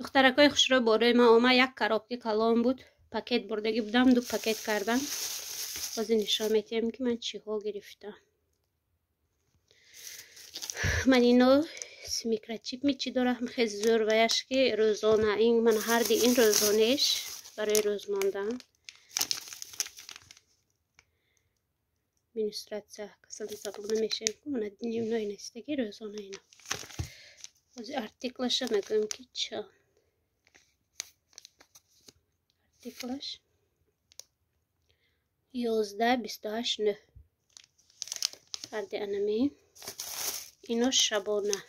دخترکای خوش رو برای ما یک کارابکی کلام بود پاکت بردگی بودم 2 پاکت کردم بازی نشان میتیم که من چی ها گرفتم من اینو میکروچیپ میچی دارم خیلی زور ویش که روزانه این من هر دی این روزانهش برای روز ماندن منستراتسا کسل حسابونه میشه من دنیم نوی نستگی روزانه اینا بازی ارتیکلش نگم که چه ارتیکلش 11-28 هر دی انمی اینو شبانه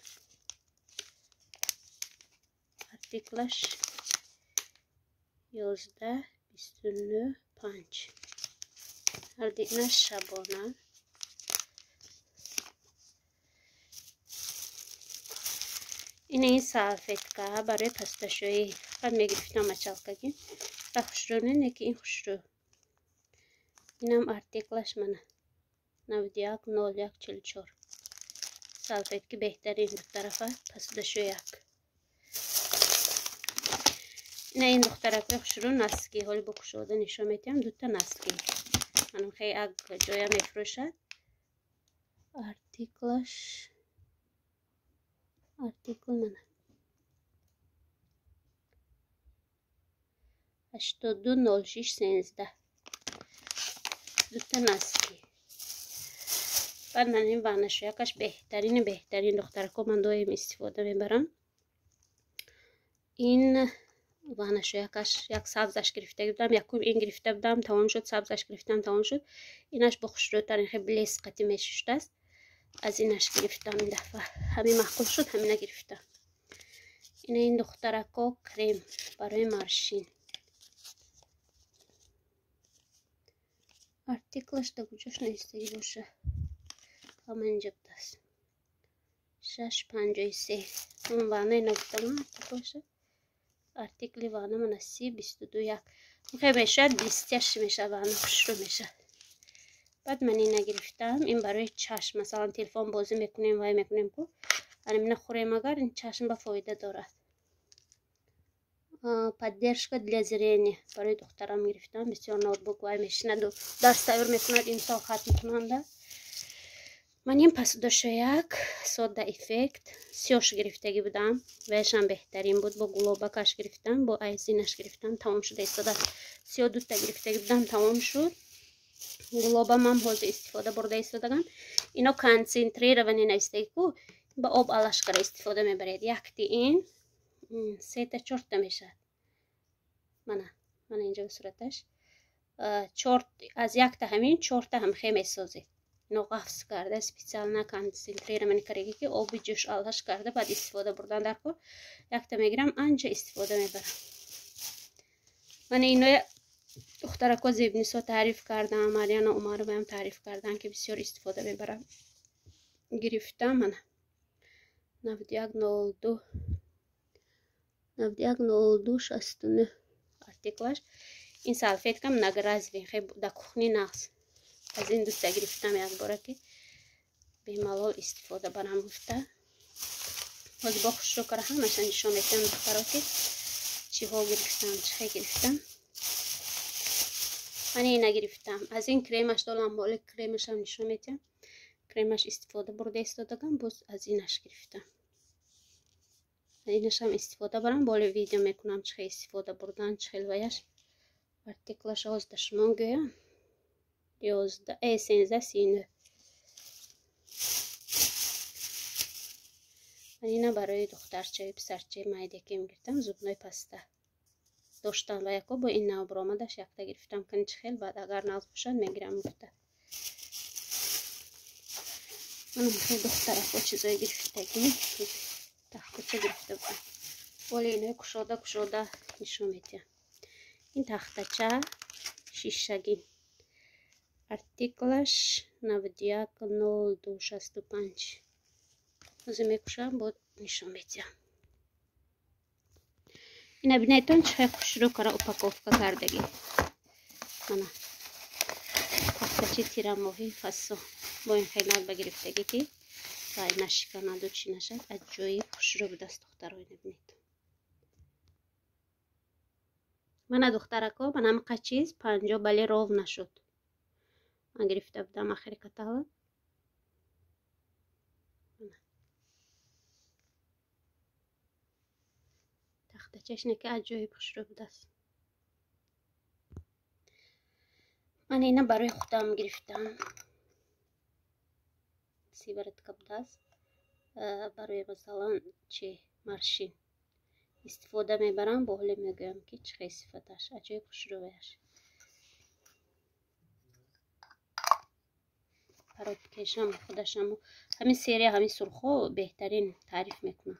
ارتیکلش 11-29-5 هر دی اینا شبانه این سالفت که برای پستشویی خود میگرفتم اچالکگی و خوشرونه نکی این خوشرو اینم ارتیکلش منه 91-01-44 سالفت که بهترین طرفه پستشویی این دخترک خوشرو نسکی حالی بکشوده نشون میتیم 2 تا نسکی منم خیلی اگ جایا میفروشد ارتیکلش ارتیکل منه 82-06-13 2 تا نسکی بعد من این وانشو یکش بهترین دخترکو من دایم استفاده میبرم این وانشو یکش یک سبزش گرفته بودم یکم این گرفته بودم تمام شد سبزش گرفتم تمام شد اینش با خوشروترین خیلی بلیس قطعی میششته است از اینش گرفتم این دفعه همین محکوم شد همینه گرفتم این دخترکا کریم برای مارشین ارتیکلش در کجاش نیستگی باشه همینجا است 6-53 اون وانه نگفتم ارتیکلشه ارتیکلی وانه من 30-22 خیلی میشه 28 میشه وانه خوش رو میشه بعد من این نگرفتم این برای چشم مثلا تلفن بازی میکنیم وای میکنیم کو من نخوریم اگر این چشم با فایده دارد поддержка для зрения برای دخترم گرفتم بسیار نوتبوک وای میشند و درس تیار میکند این سال ختم کننده من این پس دوشه یک سودا افکت 30 گرفتگی بودم ویشم بهترین بود با گلوبا کش گرفتم با ایزینش گرفتم تمام شده ایستاده 32 تا گرفتگی بودم تمام شد گلوبا من حوض استفاده برده ایستادگم اینو کنسنتریرовані نوشته کو با آب علشکر استفاده میبرید یک دی این 3 تا 4 تا میشه من اینجا به صورتش 4 از یک تا همین 4 تا هم خیلی میسازید اینو قفص کرده سپیسیال نکنسنتریرовані کردگی که آبی جوش علش کرده بعد استفاده بردن در کو یک تا میگیرم انجا استفاده میبرم من اینو دخترکو زیبنیسو تعریف کردم مریان و عمر بهم تعریف کردن که بسیار استفاده میبرم گرفتم من 91-02-69 ارتیکلش این سالفت کم نگرازوی خیلی در کخنی نقص از این دوسته گرفتم یک باره که به ملال استفاده برم گفته باز با خوش رو کره همشن نشون میتونم دخترها که چی ها گرفتم چه گرفتم من این نگرفتم از این کریمش دارم بالا کریمش هم نشون میتونم کریمش استفاده برده استفادگم باز از اینش گرفتم اینش هم استفاده برم بالا ویدیو میکنم چه استفاده بردن چه ویش ارتیکلش 11 شما گویم 13-39 من اینا برای دخترچه پسرچه مایده که میگرفتم زبنای پسته داشتم و یکو با این نو برامدش یک تا گرفتم کنچ خیل بعد اگر ناز باشد میگیرم گفته من خیلی دخترک با چیزای گرفتگی تختچه گرفته بودم ولی اینه کشاده نشون میتیم این تختچه شیشگی ارتیکلش 91-02-65 بازی میکشم با نشون میتیم این بینیتون چه خوش رو کرا اپاکوفکا کردگی من تختچه تیراموهی فسو با این خیلی بگرفتگی که سای نشکنه دو چی نشد از جایی خوش رو به دست دختر رو نبینید من دخترکا من هم چیز 50 بله رو نشد. من گرفته بودم آخر کتاب. تخت چشنه که عجایب خوش رو بوده است. من اینا برای خودم گرفتم. سیبرت کبده است. برای مثلا چه مارشین استفاده میبرم. با حالی میگویم که چه صفتش عجایب خوش رو بیش. برای کشم خودشم همین سری همین سرخو بهترین تعریف میکنم.